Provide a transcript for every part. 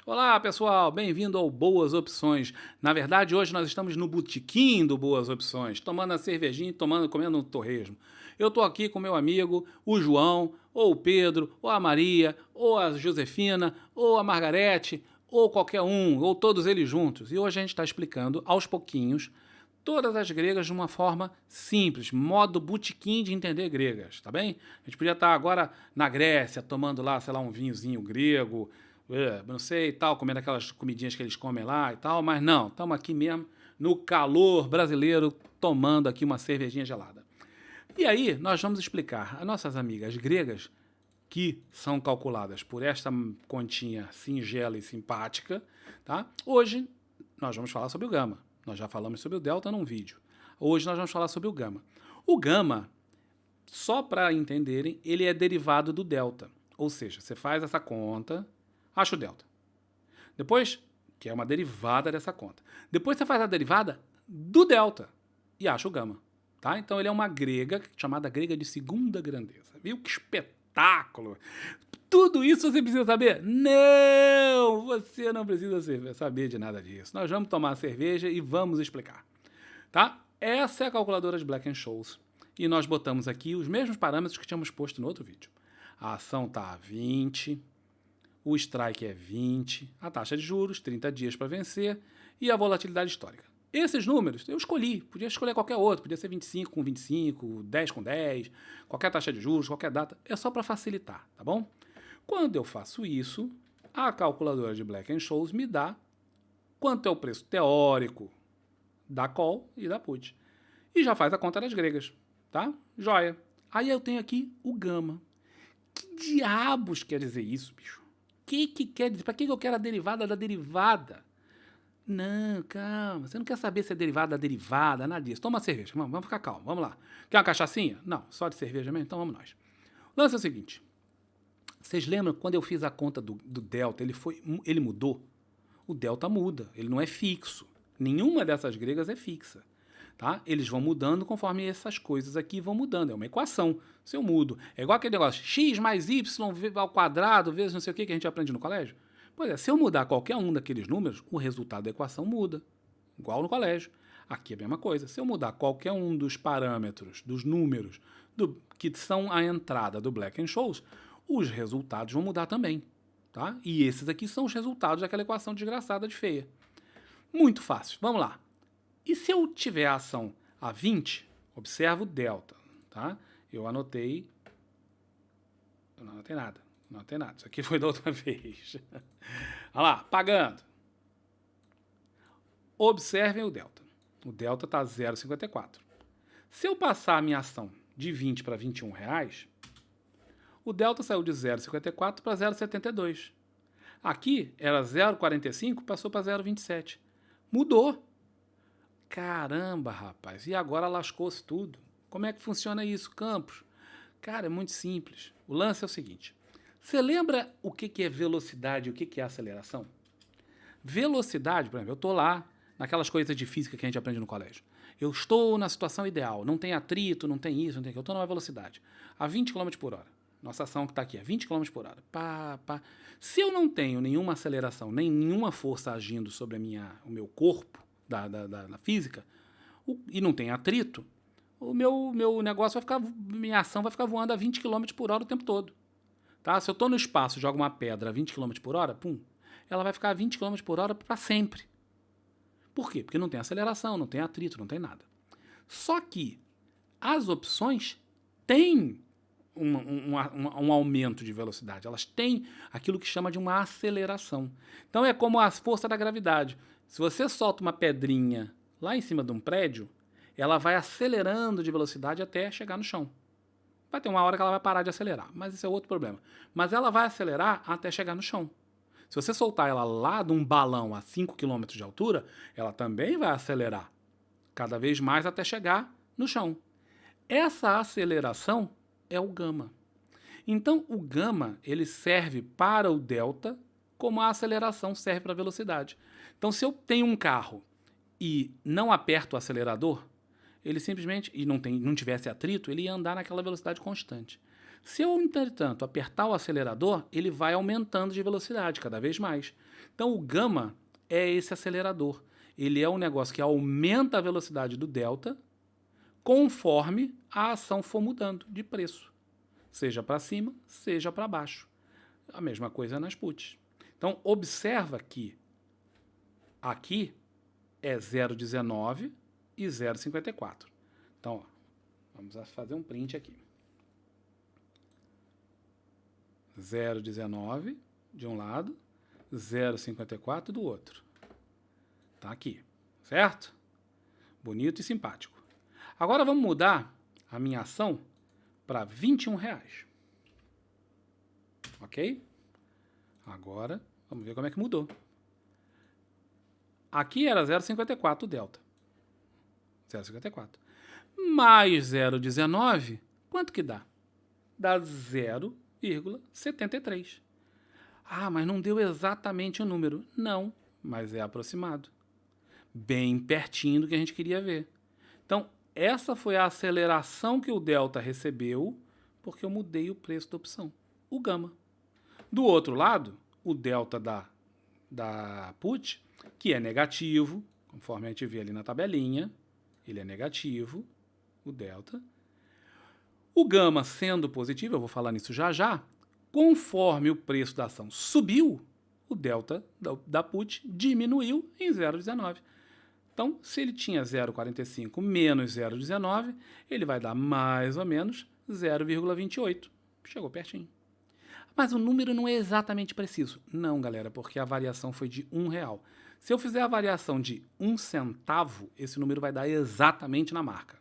Olá, pessoal, bem-vindo ao Boas Opções. Na verdade, hoje nós estamos no botequim do Boas Opções, tomando a cervejinha e comendo um torresmo. Eu tô aqui com meu amigo, o João, ou o Pedro, ou a Maria, ou a Josefina, ou a Margarete, ou qualquer um, ou todos eles juntos. E hoje a gente está explicando, aos pouquinhos, todas as gregas de uma forma simples, modo botequim de entender gregas, tá bem? A gente podia estar agora na Grécia, tomando lá, sei lá, um vinhozinho grego, não sei, tal, comendo aquelas comidinhas que eles comem lá e tal, mas não, estamos aqui mesmo no calor brasileiro, tomando aqui uma cervejinha gelada. E aí, nós vamos explicar às nossas amigas gregas, que são calculadas por esta continha singela e simpática, tá? Hoje, nós vamos falar sobre o gama. Nós já falamos sobre o delta num vídeo. Hoje nós vamos falar sobre o gama. O gama, só para entenderem, ele é derivado do delta. Ou seja, você faz essa conta, acha o delta. Depois, que é uma derivada dessa conta. Depois você faz a derivada do delta e acha o gama. Tá? Então ele é uma grega, chamada grega de segunda grandeza. Viu que espetáculo? Tudo isso você precisa saber? Não! Você não precisa saber de nada disso. Nós vamos tomar a cerveja e vamos explicar. Tá? Essa é a calculadora de Black-Scholes. E nós botamos aqui os mesmos parâmetros que tínhamos posto no outro vídeo. A ação está a 20, o strike é 20, a taxa de juros, 30 dias para vencer, e a volatilidade histórica. Esses números eu escolhi, podia escolher qualquer outro, podia ser 25 com 25, 10 com 10, qualquer taxa de juros, qualquer data, é só para facilitar, tá bom? Quando eu faço isso, a calculadora de Black-Scholes me dá quanto é o preço teórico da call e da put. E já faz a conta das gregas, tá? Joia. Aí eu tenho aqui o gama. Que diabos quer dizer isso, bicho? Que quer dizer? Para que eu quero a derivada da derivada? Não, calma. Você não quer saber se é derivada da derivada, nada disso. Toma uma cerveja. Vamos ficar calmo. Vamos lá. Quer uma cachaçinha? Não, só de cerveja mesmo? Então vamos nós. O lance é o seguinte. Vocês lembram quando eu fiz a conta do delta, ele mudou? O delta muda, ele não é fixo. Nenhuma dessas gregas é fixa. Tá? Eles vão mudando conforme essas coisas aqui vão mudando. É uma equação. Se eu mudo, é igual aquele negócio x mais y ao quadrado vezes não sei o que a gente aprende no colégio. Pois é, se eu mudar qualquer um daqueles números, o resultado da equação muda. Igual no colégio. Aqui é a mesma coisa. Se eu mudar qualquer um dos parâmetros, dos números que são a entrada do Black-Scholes, os resultados vão mudar também. Tá? E esses aqui são os resultados daquela equação desgraçada de feia. Muito fácil. Vamos lá. E se eu tiver a ação a 20, observa o delta, tá? Eu não anotei nada. Não anotei nada. Isso aqui foi da outra vez. Olha lá, pagando. Observem o delta. O delta está 0,54. Se eu passar a minha ação de 20 para 21 reais, o delta saiu de 0,54 para 0,72. Aqui era 0,45, passou para 0,27. Mudou. Caramba, rapaz, e agora lascou-se tudo. Como é que funciona isso, Campos? Cara, é muito simples. O lance é o seguinte. Você lembra o que é velocidade e o que é aceleração? Velocidade, por exemplo, eu estou lá naquelas coisas de física que a gente aprende no colégio. Eu estou na situação ideal, não tem atrito, não tem isso, não tem aquilo. Eu estou numa velocidade a 20 km por hora. Nossa ação que está aqui é 20 km por hora. Pá, pá. Se eu não tenho nenhuma aceleração, nem nenhuma força agindo sobre o meu corpo, da física, e não tem atrito, o meu negócio vai ficar, minha ação vai ficar voando a 20 km por hora o tempo todo. Tá? Se eu estou no espaço e jogo uma pedra a 20 km por hora, pum, ela vai ficar a 20 km por hora para sempre. Por quê? Porque não tem aceleração, não tem atrito, não tem nada. Só que as opções têm um aumento de velocidade, elas têm aquilo que chama de uma aceleração. Então é como a força da gravidade. Se você solta uma pedrinha lá em cima de um prédio, ela vai acelerando de velocidade até chegar no chão. Vai ter uma hora que ela vai parar de acelerar, mas esse é outro problema. Mas ela vai acelerar até chegar no chão. Se você soltar ela lá de um balão a 5 km de altura, ela também vai acelerar cada vez mais até chegar no chão. Essa aceleração é o gama. Então, o gama ele serve para o delta como a aceleração serve para a velocidade. Então, se eu tenho um carro e não aperto o acelerador, ele simplesmente, e não tivesse atrito, ele ia andar naquela velocidade constante. Se eu, entretanto, apertar o acelerador, ele vai aumentando de velocidade cada vez mais. Então, o gama é esse acelerador. Ele é um negócio que aumenta a velocidade do delta conforme a ação for mudando de preço, seja para cima, seja para baixo. A mesma coisa nas puts. Então, observa que aqui é 0,19 e 0,54. Então, ó, vamos fazer um print aqui. 0,19 de um lado, 0,54 do outro. Tá aqui, certo? Bonito e simpático. Agora vamos mudar a minha ação para R$21. Ok? Agora, vamos ver como é que mudou. Aqui era 0,54 o delta. 0,54. Mais 0,19, quanto que dá? Dá 0,73. Ah, mas não deu exatamente o número. Não, mas é aproximado. Bem pertinho do que a gente queria ver. Então, essa foi a aceleração que o delta recebeu porque eu mudei o preço da opção, o gama. Do outro lado, o delta da put, que é negativo, conforme a gente vê ali na tabelinha, ele é negativo, o delta. O gama sendo positivo, eu vou falar nisso já já, conforme o preço da ação subiu, o delta da put diminuiu em 0,19. Então, se ele tinha 0,45 menos 0,19, ele vai dar mais ou menos 0,28. Chegou pertinho. Mas o número não é exatamente preciso. Não, galera, porque a variação foi de R$1. Se eu fizer a variação de 1 centavo, esse número vai dar exatamente na marca.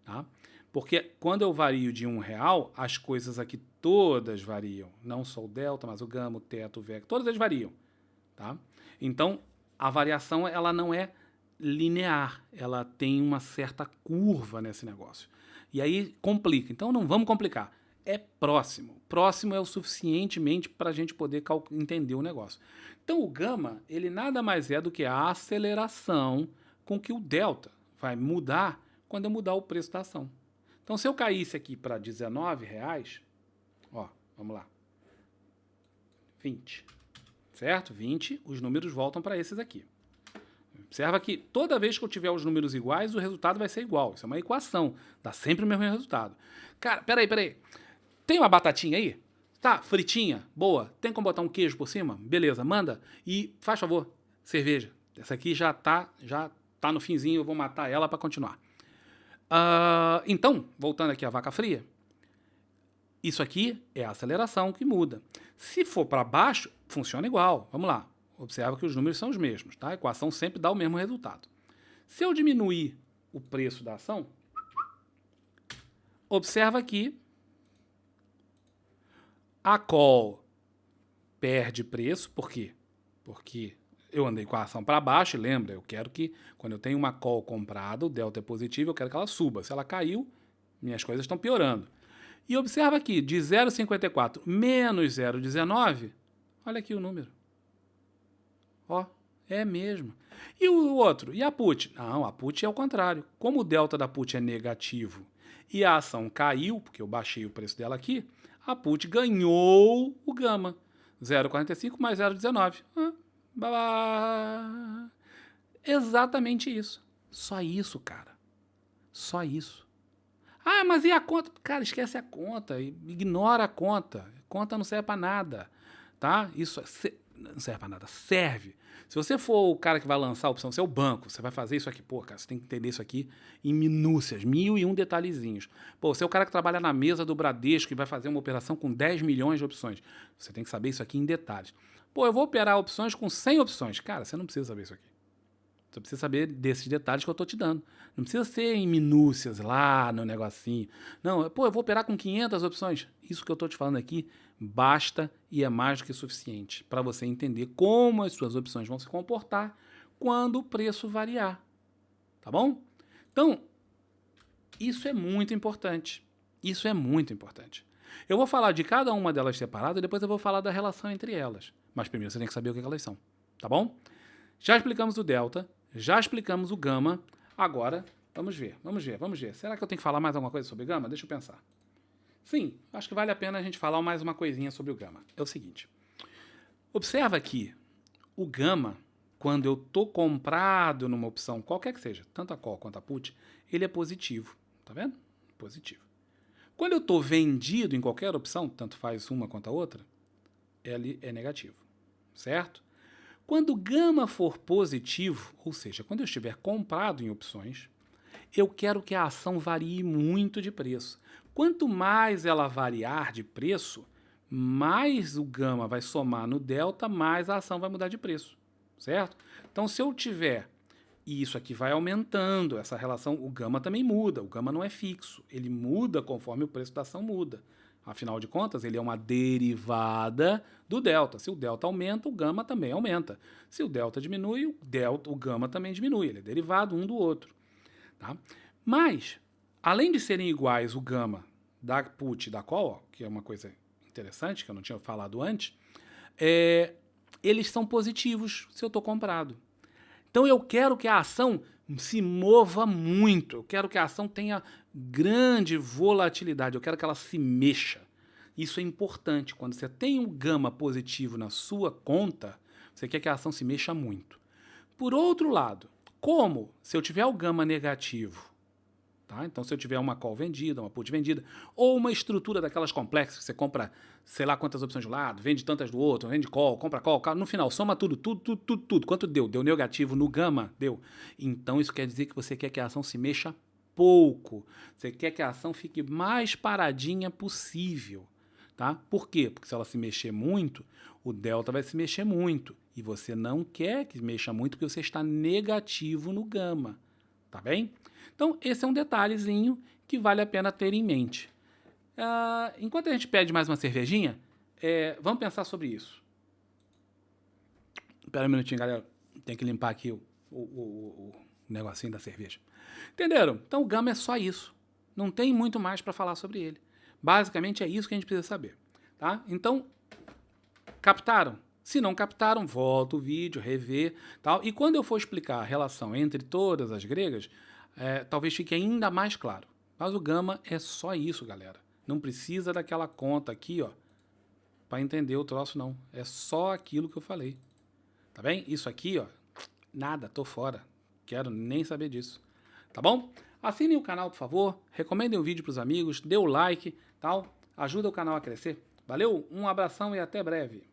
Tá? Porque quando eu vario de R$1, as coisas aqui todas variam. Não só o delta, mas o gama, o teto, o vector, todas eles variam. Tá? Então, a variação ela não é linear, ela tem uma certa curva nesse negócio. E aí complica. Então, não vamos complicar. É próximo. Próximo é o suficientemente para a gente poder entender o negócio. Então, o gama, ele nada mais é do que a aceleração com que o delta vai mudar quando eu mudar o preço da ação. Então, se eu caísse aqui para R$19, ó, vamos lá. 20, certo? 20, os números voltam para esses aqui. Observa que toda vez que eu tiver os números iguais, o resultado vai ser igual. Isso é uma equação. Dá sempre o mesmo resultado. Cara, peraí. Tem uma batatinha aí? Tá, fritinha, boa. Tem como botar um queijo por cima? Beleza, manda. E, faz favor, cerveja. Essa aqui já tá no finzinho, eu vou matar ela para continuar. Então, voltando aqui à vaca fria, isso aqui é a aceleração que muda. Se for para baixo, funciona igual. Vamos lá. Observa que os números são os mesmos, tá? A equação sempre dá o mesmo resultado. Se eu diminuir o preço da ação, observa que a call perde preço. Por quê? Porque eu andei com a ação para baixo e lembra, eu quero que, quando eu tenho uma call comprada, o delta é positivo, eu quero que ela suba. Se ela caiu, minhas coisas estão piorando. E observa aqui, de 0,54 menos 0,19, olha aqui o número. Ó, é mesmo. E o outro? E a put? Não, a put é o contrário. Como o delta da put é negativo e a ação caiu, porque eu baixei o preço dela aqui, a put ganhou o gama. 0,45 mais 0,19. Exatamente isso. Só isso, cara. Só isso. Ah, mas e a conta? Cara, esquece a conta. Ignora a conta. Conta não serve para nada. Tá? Isso não serve para nada. Serve. Se você for o cara que vai lançar a opção, você é o banco, você vai fazer isso aqui. Pô, cara, você tem que entender isso aqui em minúcias, 1001 detalhezinhos. Pô, você é o cara que trabalha na mesa do Bradesco e vai fazer uma operação com 10 milhões de opções. Você tem que saber isso aqui em detalhes. Pô, eu vou operar opções com 100 opções. Cara, você não precisa saber isso aqui. Você precisa saber desses detalhes que eu estou te dando. Não precisa ser em minúcias lá no negocinho. Não, pô, eu vou operar com 500 opções. Isso que eu estou te falando aqui basta e é mais do que suficiente para você entender como as suas opções vão se comportar quando o preço variar. Tá bom? Então, isso é muito importante. Isso é muito importante. Eu vou falar de cada uma delas separada e depois eu vou falar da relação entre elas. Mas primeiro você tem que saber o que elas são. Tá bom? Já explicamos o delta, já explicamos o gama. Agora, vamos ver. Será que eu tenho que falar mais alguma coisa sobre gama? Deixa eu pensar. Sim, acho que vale a pena a gente falar mais uma coisinha sobre o gama. É o seguinte, observa que o gama, quando eu estou comprado numa opção, qualquer que seja, tanto a call quanto a put, ele é positivo, tá vendo? Positivo. Quando eu estou vendido em qualquer opção, tanto faz uma quanto a outra, ele é negativo, certo? Quando o gama for positivo, ou seja, quando eu estiver comprado em opções, eu quero que a ação varie muito de preço. Quanto mais ela variar de preço, mais o gama vai somar no delta, mais a ação vai mudar de preço, certo? Então, se eu tiver, e isso aqui vai aumentando, essa relação, o gama também muda, o gama não é fixo, ele muda conforme o preço da ação muda. Afinal de contas, ele é uma derivada do delta. Se o delta aumenta, o gama também aumenta. Se o delta diminui, o gama também diminui. Ele é derivado um do outro. Tá? Mas, além de serem iguais o gama da put e da call, ó, que é uma coisa interessante que eu não tinha falado antes, eles são positivos se eu estou comprado. Então eu quero que a ação se mova muito, eu quero que a ação tenha grande volatilidade, eu quero que ela se mexa. Isso é importante. Quando você tem um gama positivo na sua conta, você quer que a ação se mexa muito. Por outro lado, como se eu tiver o gama negativo, tá? Então se eu tiver uma call vendida, uma put vendida, ou uma estrutura daquelas complexas, que você compra sei lá quantas opções de um lado, vende tantas do outro, vende call, compra call, no final soma tudo. Quanto deu? Deu negativo no gama? Deu. Então isso quer dizer que você quer que a ação se mexa pouco. Você quer que a ação fique mais paradinha possível. Tá? Por quê? Porque se ela se mexer muito, o delta vai se mexer muito. E você não quer que mexa muito porque você está negativo no gama. Tá bem? Então, esse é um detalhezinho que vale a pena ter em mente. Enquanto a gente pede mais uma cervejinha, vamos pensar sobre isso. Espera um minutinho, galera. Tem que limpar aqui o negocinho da cerveja. Entenderam? Então, o gama é só isso. Não tem muito mais para falar sobre ele. Basicamente, é isso que a gente precisa saber. Tá? Então, captaram? Se não captaram, volta o vídeo, rever, tal. E quando eu for explicar a relação entre todas as gregas, talvez fique ainda mais claro. Mas o gama é só isso, galera. Não precisa daquela conta aqui, ó, para entender o troço, não. É só aquilo que eu falei. Tá bem? Isso aqui, ó, nada, tô fora. Quero nem saber disso. Tá bom? Assinem o canal, por favor. Recomendem o vídeo para os amigos. Dê o like, tal. Ajuda o canal a crescer. Valeu? Um abração e até breve.